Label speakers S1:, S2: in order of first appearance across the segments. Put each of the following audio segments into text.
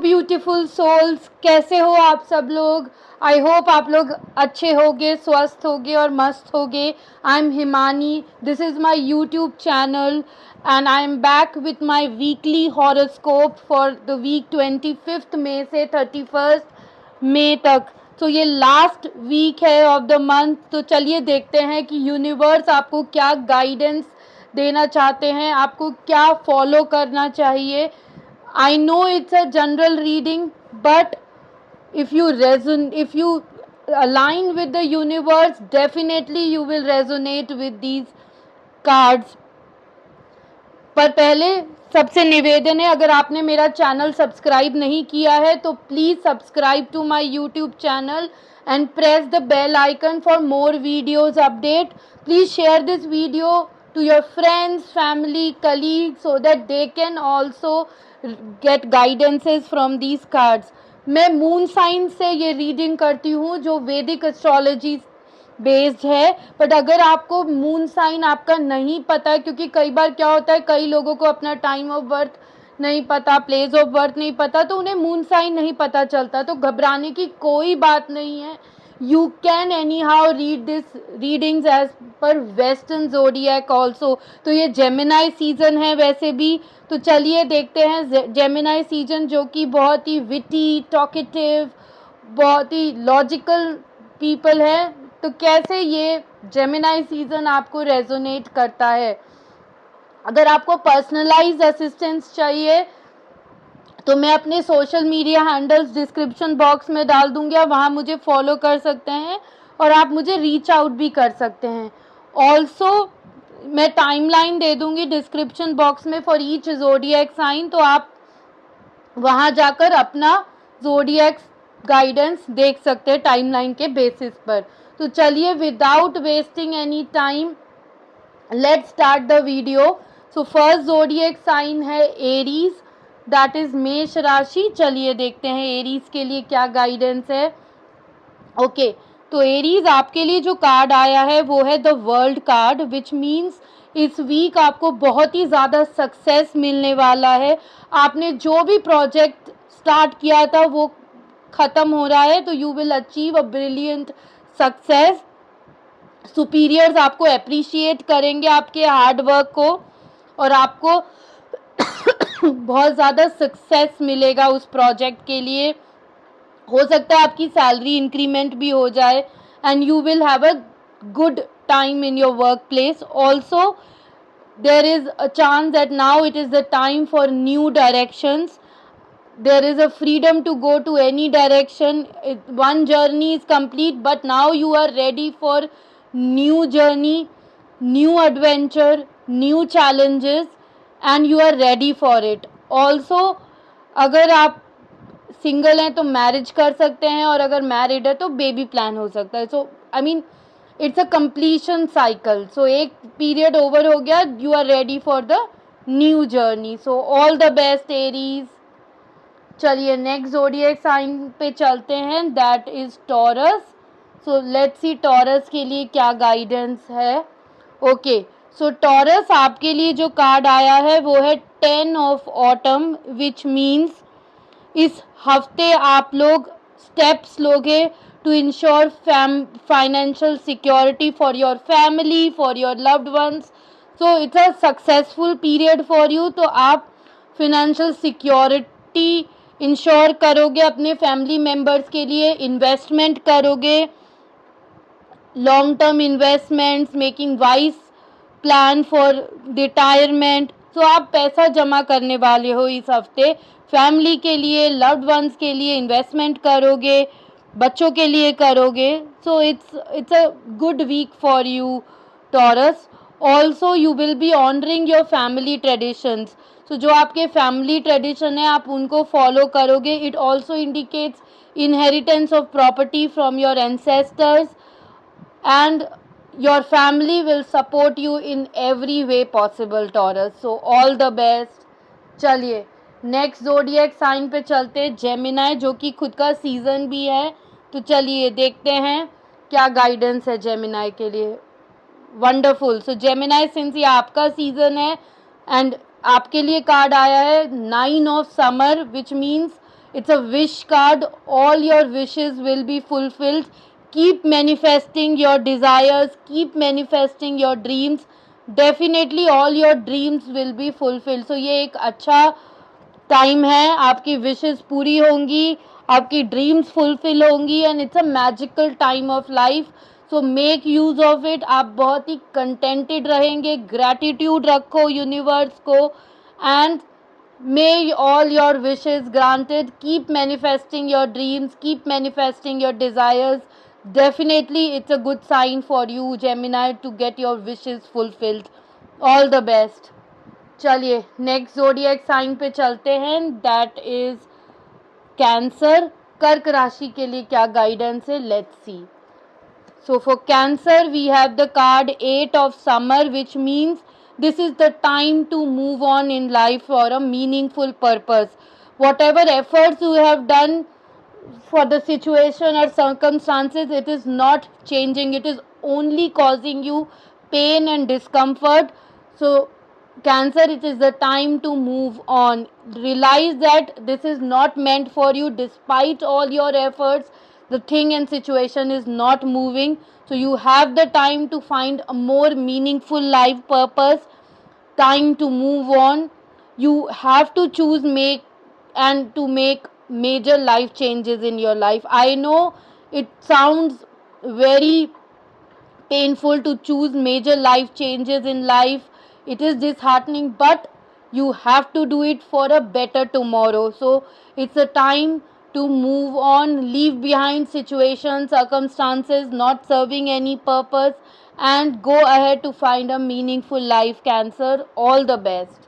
S1: Beautiful souls, कैसे हो आप सब लोग। आई होप आप लोग अच्छे होगे, स्वस्थ होगे और मस्त होगे। I am Himani, this is my YouTube channel and I am back with my weekly horoscope for the week 25 मई से 31 मई तक। तो ये लास्ट वीक है ऑफ द मंथ। तो चलिए देखते हैं कि यूनिवर्स आपको क्या गाइडेंस देना चाहते हैं, आपको क्या फॉलो करना चाहिए। I know it's a general reading, but if you align with the universe, definitely you will resonate with these cards. पर पहले सबसे निवेदन है, अगर आपने मेरा चैनल सब्सक्राइब नहीं किया है तो please subscribe to my YouTube channel and press the bell icon for more videos update. Please share this video to your friends, family, colleagues so that they can also get guidances from these cards. मैं moon sign से ये reading करती हूँ जो वैदिक astrology based है। But अगर आपको मून साइन आपका नहीं पता है, क्योंकि कई बार क्या होता है कई लोगों को अपना टाइम ऑफ बर्थ नहीं पता, प्लेस ऑफ बर्थ नहीं पता, तो उन्हें मून साइन नहीं पता चलता। तो घबराने की कोई बात नहीं है। You can anyhow read this readings as per western zodiac also. तो ये जेमिनाई सीजन है वैसे भी। तो चलिए देखते हैं जेमिनाई सीजन, जो कि बहुत ही विटी, टॉकेटिव, बहुत ही लॉजिकल पीपल है। तो कैसे ये जेमिनाई सीजन आपको रेजोनेट करता है। अगर आपको पर्सनलाइज्ड असिस्टेंस चाहिए तो मैं अपने social media handles description box में डाल दूंगी, आप वहाँ मुझे फॉलो कर सकते हैं और आप मुझे रीच आउट भी कर सकते हैं। ऑल्सो मैं टाइमलाइन दे दूंगी डिस्क्रिप्शन बॉक्स में फॉर ईच ज़ोडिएक साइन, तो आप वहाँ जाकर अपना ज़ोडिएक गाइडेंस देख सकते हैं टाइमलाइन के बेसिस पर। तो चलिए without wasting any time let's start the video. So first zodiac sign है एरीज, दैट इज मेष राशि। चलिए देखते हैं एरीज के लिए क्या गाइडेंस है। ओके, तो एरीज आपके लिए जो कार्ड आया है वो है the world card, which means इस वीक आपको बहुत ही ज़्यादा सक्सेस मिलने वाला है। आपने जो भी प्रोजेक्ट स्टार्ट किया था वो ख़त्म हो रहा है, तो you will achieve a brilliant success. Superiors आपको अप्रिशिएट करेंगे आपके हार्ड वर्क को और आपको बहुत ज़्यादा सक्सेस मिलेगा उस प्रोजेक्ट के लिए। हो सकता है आपकी सैलरी इंक्रीमेंट भी हो जाए and you will have a good time in your work place. Also there is a chance that now it is the time for new directions. There is a freedom to go to any direction. One journey is complete, but now you are ready for new journey, new adventure, new challenges, and you are ready for it. Also, अगर आप single हैं तो marriage कर सकते हैं और अगर married है तो बेबी प्लान हो सकता है। So I mean it's a completion cycle. So एक पीरियड ओवर हो गया, you are ready for the new journey. So all the best Aries. चलिए नेक्स्ट ज़ोडिएक साइन पे चलते हैं, that is Taurus. So let's see Taurus के लिए क्या गाइडेंस है। ओके, सो टॉरस आपके लिए जो कार्ड आया है वो है 10 ऑफ ऑटम, विच मीन्स इस हफ्ते आप लोग स्टेप्स लोगे to ensure financial security for your family, for your loved ones. So it's a successful period for you. तो आप फिनेंशियल सिक्योरिटी इंश्योर करोगे अपने फैमिली मेम्बर्स के लिए, इन्वेस्टमेंट करोगे, long term investments, making wise plan for retirement. तो आप पैसा जमा करने वाले हो इस हफ्ते, फैमिली के लिए, लव्ड वंस के लिए इन्वेस्टमेंट करोगे, बच्चों के लिए करोगे। So it's a good week for you Taurus. Also you will be honouring your family traditions. तो जो आपके फैमिली ट्रेडिशन है आप उनको फॉलो करोगे। It also indicates inheritance of property from your ancestors and your family will support you in every way possible Taurus. So all the best. चलिए next zodiac sign पे चलते हैं, जेमिनाई, जो कि खुद का सीज़न भी है। तो चलिए देखते हैं क्या गाइडेंस है जेमिनाई के लिए। वंडरफुल। सो जेमिनाई, सिंस ये आपका सीज़न है एंड आपके लिए कार्ड आया है 9 of summer, which means It's a wish card. All your wishes will be fulfilled. Keep manifesting your desires, keep manifesting your dreams. Definitely all your dreams will be fulfilled. So ये एक अच्छा time है, आपकी wishes पूरी होंगी, आपकी dreams fulfil होंगी and it's a magical time of life. So make use of it. आप बहुत ही कंटेंटेड रहेंगे. ग्रैटिट्यूड रखो यूनिवर्स को and may all your wishes granted. Keep manifesting your dreams, keep manifesting your desires. Definitely it's a good sign for you, Gemini, to get your wishes fulfilled. All the best. चलिए next zodiac sign पे चलते हैं. That is cancer. कर्क राशि के लिए क्या guidance है, let's see. So for Cancer, we have the card 8 of Summer, which means this is the time to move on in life for a meaningful purpose. Whatever efforts you have done for the situation or circumstances, it is not changing. It is only causing you pain and discomfort. So Cancer, it is the time to move on. Realize that this is not meant for you. Despite all your efforts, the thing and situation is not moving. So you have the time to find a more meaningful life purpose, time to move on. You have to choose make major life changes in your life. I know it sounds very painful to choose major life changes in life. It is disheartening, but you have to do it for a better tomorrow. So it's a time to move on, leave behind situations, circumstances not serving any purpose, and go ahead to find a meaningful life. Cancer, all the best.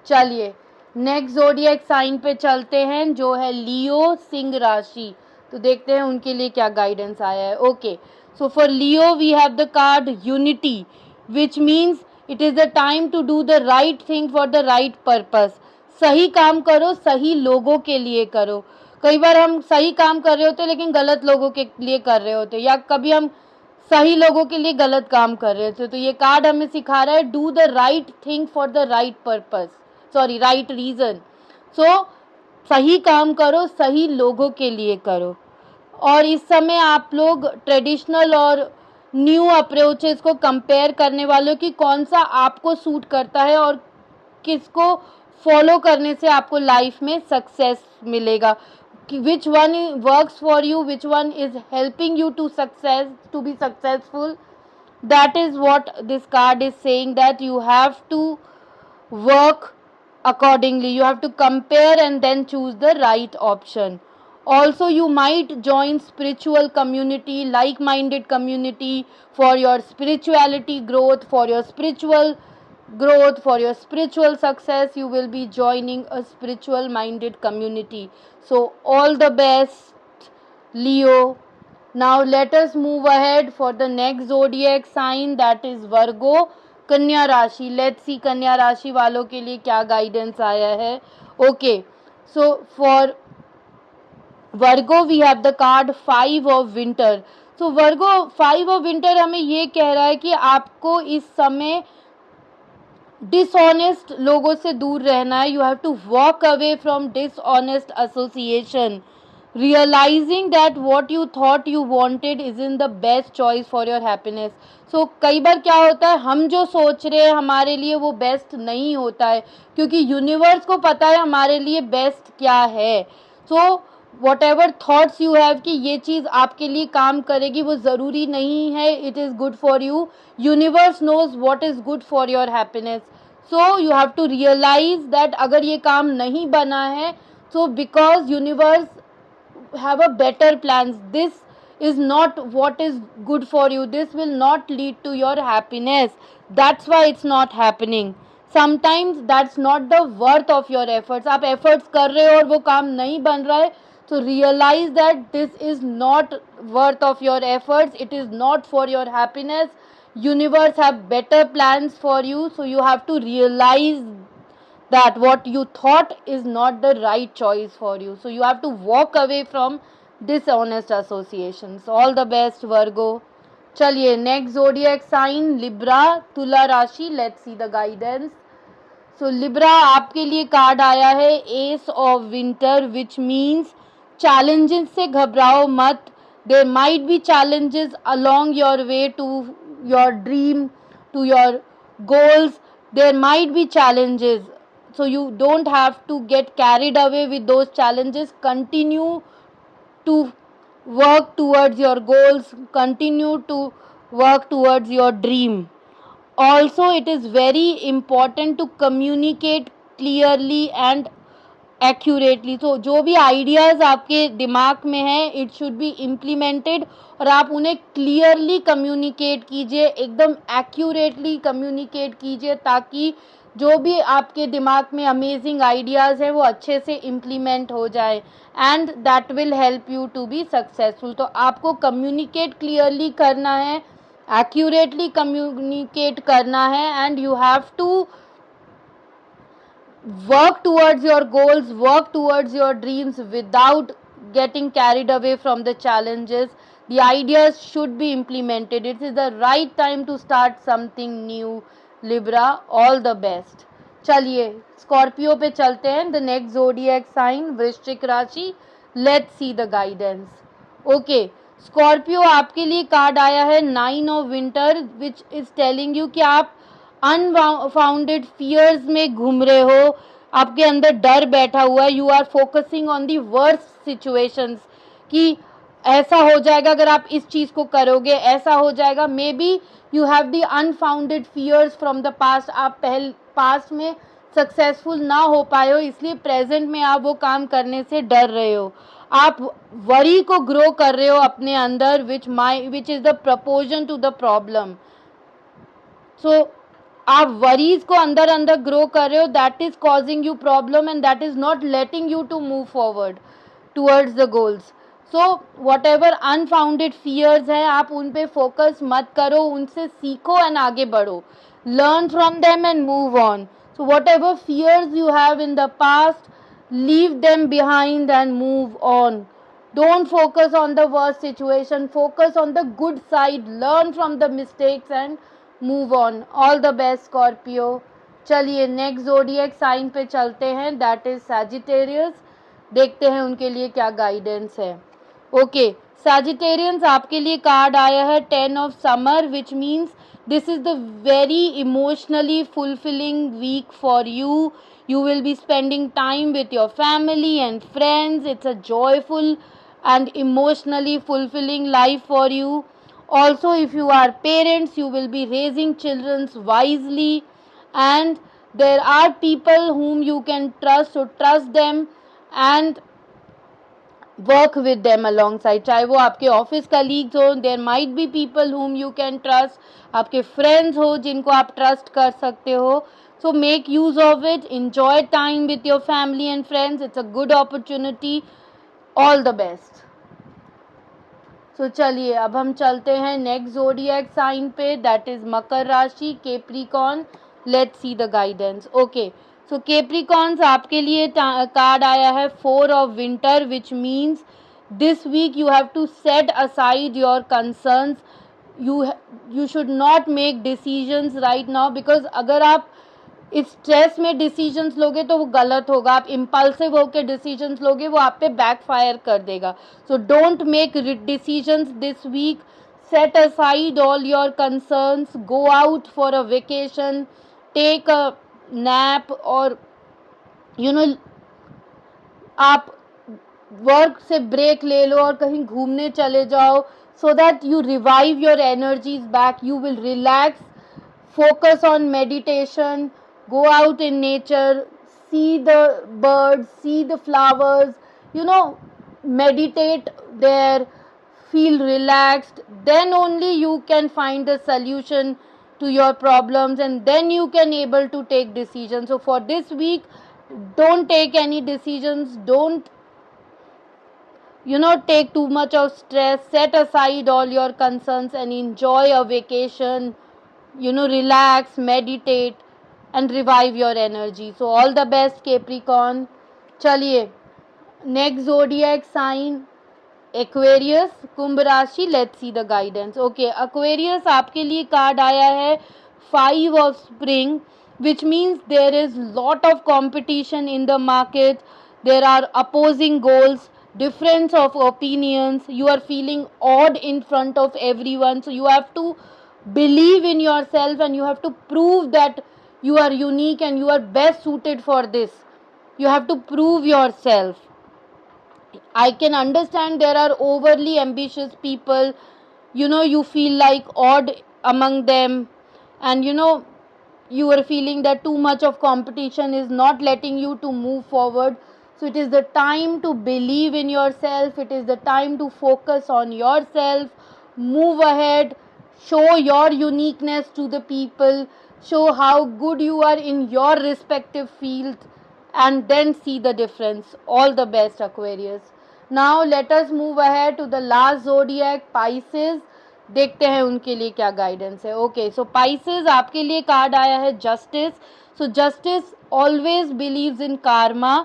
S1: चलिए next zodiac sign पे चलते हैं, जो है लियो, सिंह राशि. तो देखते हैं उनके लिए क्या गाइडेंस आया है. Okay, so for Leo we have the card unity, which means it is the time to do the right thing for the right purpose. सही काम करो, सही लोगों के लिए करो. कई बार हम सही काम कर रहे होते लेकिन गलत लोगों के लिए कर रहे होते, या कभी हम सही लोगों के लिए गलत काम कर रहे थे. तो ये कार्ड हमें सिखा रहा है do the right thing for the right purpose, sorry right reason. So सही काम करो, सही लोगों के लिए करो. और इस समय आप लोग ट्रेडिशनल और न्यू अप्रोचेस को कंपेयर करने वाले हो कि कौन सा आपको सूट करता है और किसको फॉलो करने से आपको लाइफ में सक्सेस मिलेगा. Which one works for you, which one is helping you to be successful. That is what this card is saying, that you have to work accordingly. You have to compare and then choose the right option. Also, you might join spiritual community, like-minded community, for your spirituality growth, for your spiritual growth, for your spiritual success. You will be joining a spiritual minded community. So all the best, Leo. Now let us move ahead for the next zodiac sign, that is Virgo, कन्या राशि. Let's सी कन्या राशि वालों के लिए क्या guidance आया है. Okay, so for Virgo we have the card 5 of winter. So Virgo 5 of winter हमें ये कह रहा है कि आपको इस समय डिसऑनेस्ट लोगों से दूर रहना है. You have to walk away from dishonest association, realising that what you thought you wanted is in the best choice for your happiness. So कई बार क्या होता है, हम जो सोच रहे हैं हमारे लिए वो बेस्ट नहीं होता है, क्योंकि यूनिवर्स को पता है हमारे लिए बेस्ट क्या है. So what ever thoughts you have कि ये चीज़ आपके लिए काम करेगी, वो ज़रूरी नहीं है it is good for you. Universe knows what is good for your happiness. So you have to realise that अगर ये काम नहीं बना है, so because universe have a better plans, this is not what is good for you, this will not lead to your happiness, that's why it's not happening. Sometimes that's not the worth of your efforts. आप efforts कर रहे हो और वो काम नहीं बन रहा है, so realize that this is not worth of your efforts, it is not for your happiness. Universe have better plans for you, so you have to realize that what you thought is not the right choice for you. So you have to walk away from dishonest associations. All the best, Virgo. चलिए next zodiac sign Libra, तुला राशि. Let's see the guidance. So Libra आपके लिए card आया है ace of winter, which means challenges से घबराओ मत. There might be challenges along your way to your dream, to your goals. There might be challenges, so you don't have to get carried away with those challenges. Continue to work towards your goals, continue to work towards your dream. Also, it is very important to communicate clearly and accurately. तो जो भी ideas आपके दिमाग में हैं it should be implemented, और आप उन्हें क्लियरली कम्युनिकेट कीजिए, एकदम एक्यूरेटली कम्युनिकेट कीजिए, ताकि जो भी आपके दिमाग में अमेजिंग आइडियाज़ हैं वो अच्छे से इम्प्लीमेंट हो जाए, and that will help you to be successful. तो आपको कम्युनिकेट क्लियरली करना है, एक्यूरेटली कम्युनिकेट करना है, and you have to work towards your goals, work towards your dreams without getting carried away from the challenges. The ideas should be implemented. It is the right time to start something new, Libra. All the best. चलिए Scorpio पे चलते हैं. The next zodiac sign वृश्चिक राशि. Let's see the guidance. Okay, Scorpio आपके लिए card आया है 9 of winter, which is telling you कि आप अनफाउंडेड फियर्स में घूम रहे हो, आपके अंदर डर बैठा हुआ है. You are focusing on the worst situations कि ऐसा हो जाएगा अगर आप इस चीज़ को करोगे, ऐसा हो जाएगा. Maybe you have the unfounded fears from the past. आप पास्ट में सक्सेसफुल ना हो पाए हो, इसलिए प्रेजेंट में आप वो काम करने से डर रहे हो. आप वरी को ग्रो कर रहे हो अपने अंदर, which is the proportion to the problem. So आप वरीज को अंदर अंदर ग्रो कर रहे हो, that is causing you problem, and that is not letting you to move forward towards the goals. So whatever unfounded fears हैं आप उन पे फोकस मत करो, उनसे सीखो एंड आगे बढ़ो. Learn from them and move on. So whatever fears you have in the past, leave them behind and move on. Don't focus on the worst situation, focus on the good side, learn from the mistakes and move on. All the best Scorpio. चलिए next zodiac sign पे चलते हैं, that is Sagittarius. देखते हैं उनके लिए क्या guidance है. ओके, सैजिटेरियंस आपके लिए कार्ड आया है 10 of summer, which means this is the very emotionally fulfilling week for you. You will be spending time with your family and friends. It's a joyful and emotionally fulfilling life for you. Also, if you are parents, you will be raising children wisely, and there are people whom you can trust, so trust them and work with them alongside. चाहे वो आपके office colleagues हो, there might be people whom you can trust, आपके friends हो जिनको आप trust कर सकते हो. So make use of it, enjoy time with your family and friends. It's a good opportunity. All the best. So चलिए अब हम चलते हैं नेक्स्ट ज़ोडिएक साइन पे, that is Makar Rashi, Capricorn. Let's see the guidance. Okay, so Capricorns आपके लिए card आया है 4 of winter, which means this week you have to set aside your concerns. You should not make decisions right now, because अगर आप इस stress में decisions लोगे तो वो गलत होगा. आप इम्पल्सिव होकर डिसीजंस लोगे, वो आप पे बैकफायर कर देगा. So don't make decisions this week. Set aside all your concerns, go out for a vacation, take a nap, और यू नो आप वर्क से ब्रेक ले लो और कहीं घूमने चले जाओ, so that you revive your energies back. You will relax, focus on meditation, go out in nature, see the birds, see the flowers, meditate there, feel relaxed. Then only you can find the solution to your problems, and then you can able to take decisions. So for this week, don't take any decisions, don't take too much of stress. Set aside all your concerns and enjoy a vacation. Relax, meditate and revive your energy. So all the best Capricorn. चलिए next zodiac sign Aquarius, कुंभ राशि. Let's see the guidance. Okay, Aquarius आपके लिए card आया है 5 of spring, which means there is lot of competition in the market. There are opposing goals, difference of opinions. You are feeling odd in front of everyone, so you have to believe in yourself and you have to prove that you are unique and you are best suited for this. You have to prove yourself. I can understand there are overly ambitious people, you feel like odd among them, and you are feeling that too much of competition is not letting you to move forward. So it is the time to believe in yourself, it is the time to focus on yourself, move ahead, show your uniqueness to the people, show how good you are in your respective field, and then see the difference. All the best, Aquarius. Now let us move ahead to the last zodiac, Pisces. देखते हैं उनके लिए क्या guidance है. Okay, सो Pisces आपके लिए card आया है justice. So justice always believes in karma.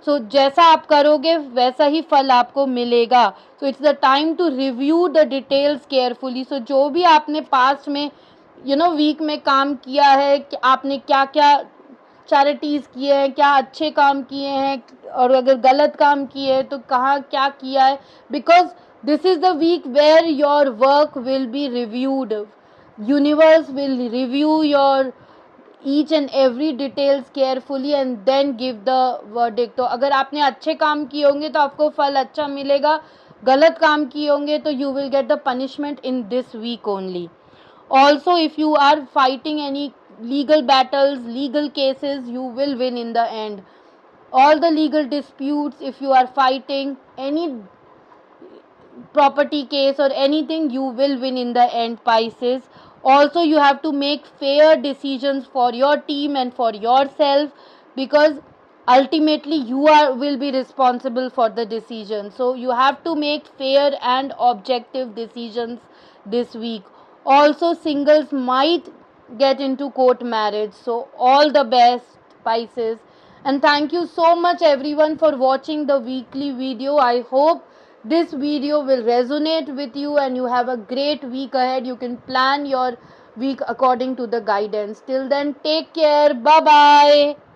S1: So जैसा आप करोगे वैसा ही फल आपको मिलेगा. So it's the time to review the details carefully. So जो भी आपने पास्ट में वीक में काम किया है, कि आपने क्या क्या चैरिटीज़ किए हैं, क्या अच्छे काम किए हैं, और अगर गलत काम किए हैं तो कहाँ क्या किया है. Because this is the week where your work will be reviewed. Universe will review your each and every details carefully and then give the verdict. तो अगर आपने अच्छे काम किए होंगे तो आपको फल अच्छा मिलेगा, गलत काम किए होंगे तो you will get the punishment in this week only. Also, if you are fighting any legal battles, legal cases, you will win in the end. All the legal disputes, if you are fighting any property case or anything, you will win in the end, Pisces. Also, you have to make fair decisions for your team and for yourself, because ultimately you will be responsible for the decision. So you have to make fair and objective decisions this week. Also, singles might get into court marriage. So all the best, Pisces. And thank you so much everyone for watching the weekly video. I hope this video will resonate with you and you have a great week ahead. You can plan your week according to the guidance. Till then, take care. Bye bye.